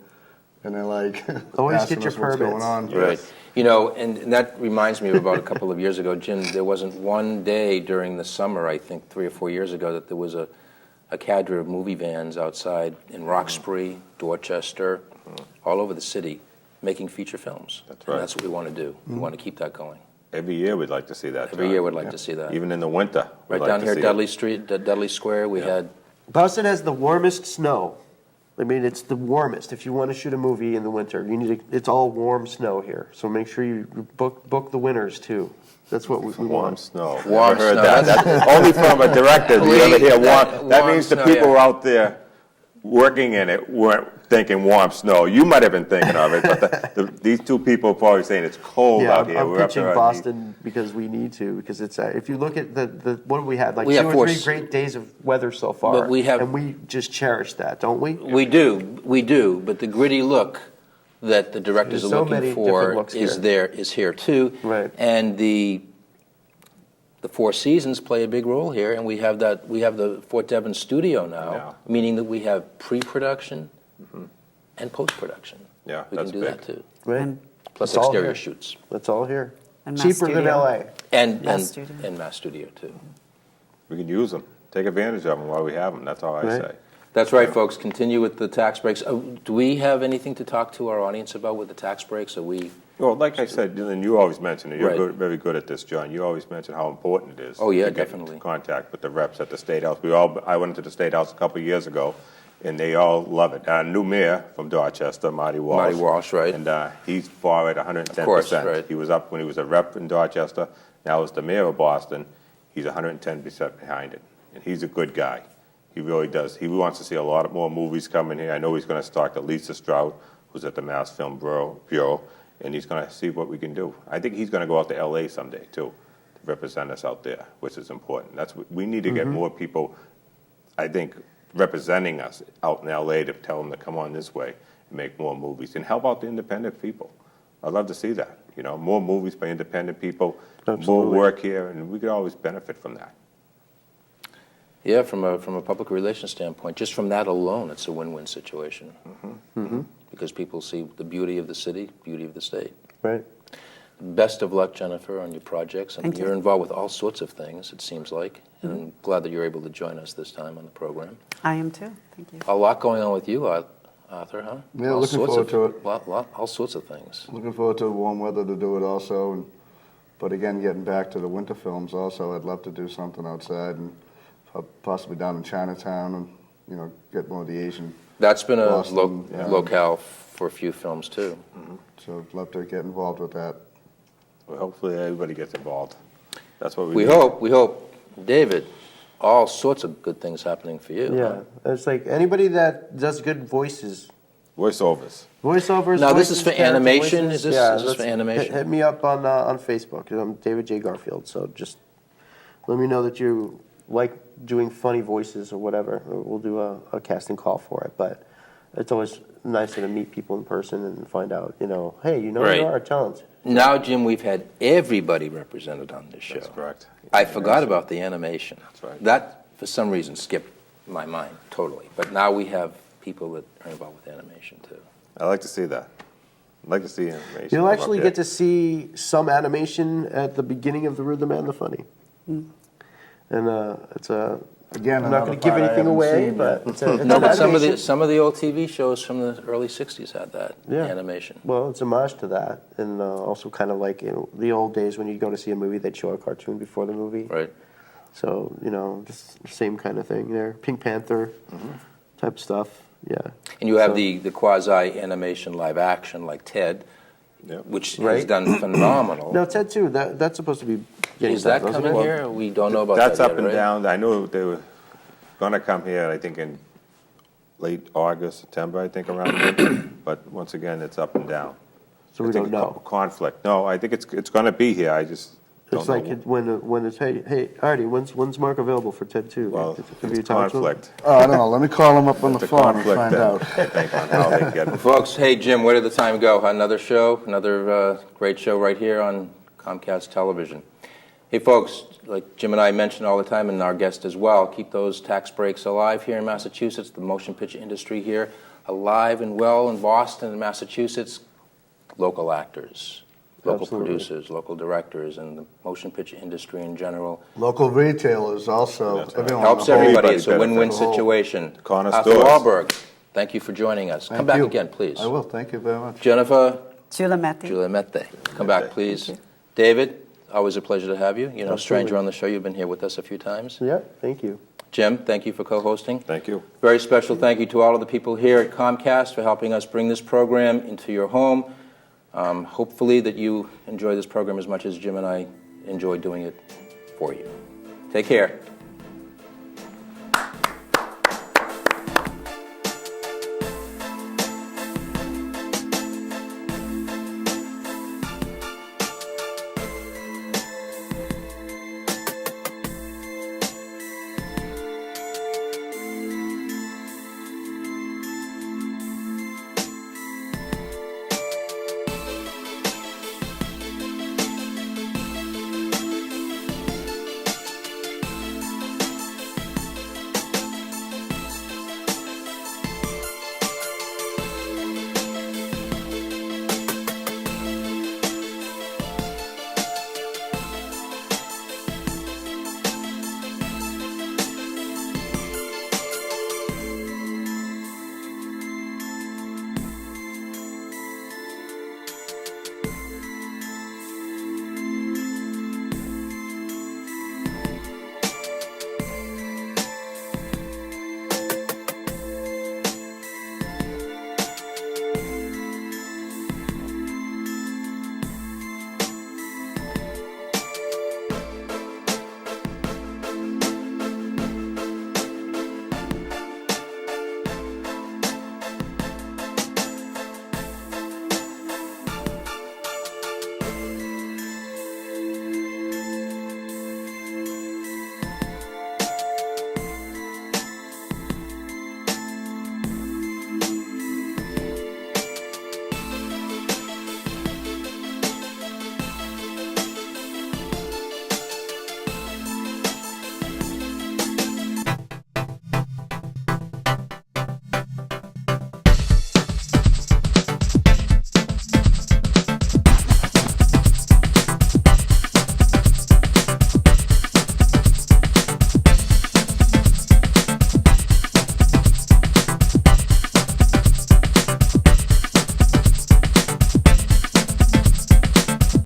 and they're like, Always asking get your us what's permits. going on. Right. You know, and that reminds me of about a couple of years ago, Jim, there wasn't one day during the summer, I think 3 or 4 years ago, that there was a cadre of movie vans outside in Roxbury, Dorchester, all over the city, making feature films. That's right. And that's what we want to do. We want to keep that going. Every year we'd like to see that. Every John. year we'd like to see that. Even in the winter. we'd Right like down to here, see it. Dudley Street, Dudley Square, we had Boston has the warmest snow. I mean, it's the warmest. If you want to shoot a movie in the winter, you need to, it's all warm snow here. So make sure you book the winters too. That's what we Warm want. snow. Warm Never heard snow. that. That's only from a director. Do you ever hear warm? That Warm means the snow, people yeah. out there working in it weren't thinking warm snow. You might have been thinking of it, but these two people are probably saying it's cold Yeah, out here. I'm We're up pitching there. Boston because we need to. Because it's if you look at the what have we had like We 2 have or four 3 s- great days of weather so far. But we have- and we just cherish that, don't we? We do, but the gritty look that the directors There's are so many looking different for looks is here. here too. Right. And the Four Seasons play a big role here, and we have the Fort Devon studio now, Yeah. meaning that we have pre-production and post-production. Yeah, we that's can do big. that too. Right. Plus It's all exterior here. shoots That's all here. And Mass Cheaper than Studio. LA. and Mass and, studio. and Mass Studio too. We can use them. Take advantage of them while we have them. That's all I Right. say. That's right, folks. Continue with the tax breaks. Do we have anything to talk to our audience about with the tax breaks? Are we? Well, like I said, and you always mention it. You're Right. very good at this, John. You always mention how important it is. Oh, yeah, to get definitely. in contact with the reps at the State House. I went into the State House a couple of years ago, and they all love it. New mayor from Dorchester, Marty Walsh. Marty Walsh, right. And he's for it 110%. Of course, right. He was up when he was a rep in Dorchester. Now as the mayor of Boston, he's 110% behind it. And he's a good guy. He really does. He wants to see a lot more movies coming here. I know he's going to start the Lisa Stroud, who's at the Mass Film Bureau, and he's going to see what we can do. I think he's going to go out to L.A. someday, too, to represent us out there, which is important. We need to get more people, I think, representing us out in L.A. to tell them to come on this way and make more movies and help out the independent people. I'd love to see that. You know, more movies by independent people, more Absolutely. work here, and we could always benefit from that. Yeah, from a public relations standpoint, just from that alone, it's a win-win situation. Because people see the beauty of the city, beauty of the state. Right. Best of luck, Jennifer, on your projects. Thank you. You're involved with all sorts of things, it seems like, and I'm glad that you're able to join us this time on the program. I am too. Thank you. A lot going on with you, Arthur, huh? Yeah, All looking sorts forward of- to it. all sorts of things. Looking forward to warm weather to do it also, but again, getting back to the winter films also, I'd love to do something outside and possibly down in Chinatown and, get more of the Asian. That's been a Boston, yeah. locale for a few films, too. So I'd love to get involved with that. Well, hopefully everybody gets involved. That's what We need. hope. David, all sorts of good things happening for you. Yeah. It's like anybody that does good voices. Voiceovers. Voiceovers. Now, this voices, is for character animation? voices. Is this let's for animation? Hit me up on Facebook. I'm David J. Garfield. So just let me know that you like doing funny voices or whatever. We'll do a casting call for it. But it's always nicer to meet people in person and find out, hey, Right. you are talented. Now, Jim, we've had everybody represented on this show. That's correct. I forgot about the animation. That's right. That, for some reason, skipped my mind totally. But now we have people that are involved with animation, too. I like to see that. I'd like to see animation. You'll come actually up get here. to see some animation at the beginning of The Rude, the Mad, and the Funny. And it's a... Again, I'm not going to give anything away, but it's No, an but animation. some of the old TV shows from the early 60s had that Yeah. animation. Well, it's homage to that, and also kind of like the old days when you go to see a movie, they'd show a cartoon before the movie. Right. So just the same kind of thing there. Pink Panther type stuff. Yeah. And you have So- the quasi-animation live action like Ted, Yep. which has Right. done phenomenal. No, Ted too. That's supposed to be. Getting Is that done, wasn't coming it? here? We don't know about That's that up yet, and right? down. I knew they were going to come here, I think, in late August, September, I think, around then. But once again, it's up and down. So I we think don't know. Conflict. No, I think it's going to be here. I just don't It's like know. when it's hey Artie, when's Mark available for Ted 2? Well, Can we it's talk to him? conflict. Oh, I don't know. Let me call him up on the It's a phone and conflict find then, out. I think, on how they can get it. Folks, hey, Jim, where did the time go? Another show, another great show right here on Comcast Television. Hey, folks, like Jim and I mention all the time, and our guest as well, keep those tax breaks alive here in Massachusetts, the motion picture industry here, alive and well in Boston and Massachusetts, local actors, local Absolutely. producers, local directors, and the motion picture industry in general. Local retailers also. That's right. Everyone. Helps the whole- everybody. Everybody It's a win-win benefits. situation. Corner Arthur stores. Wahlberg, thank you for joining us. Thank Come back you. again, please. I will. Thank you very much. Jennifer Gjulameti. Gjulameti, come back, please. David, always a pleasure to have you. You're no stranger Absolutely. on the show. You've been here with us a few times. Yeah, thank you. Jim, thank you for co-hosting. Thank you. Very special thank you to all of the people here at Comcast for helping us bring this program into your home. Hopefully that you enjoy this program as much as Jim and I enjoy doing it for you. Take care.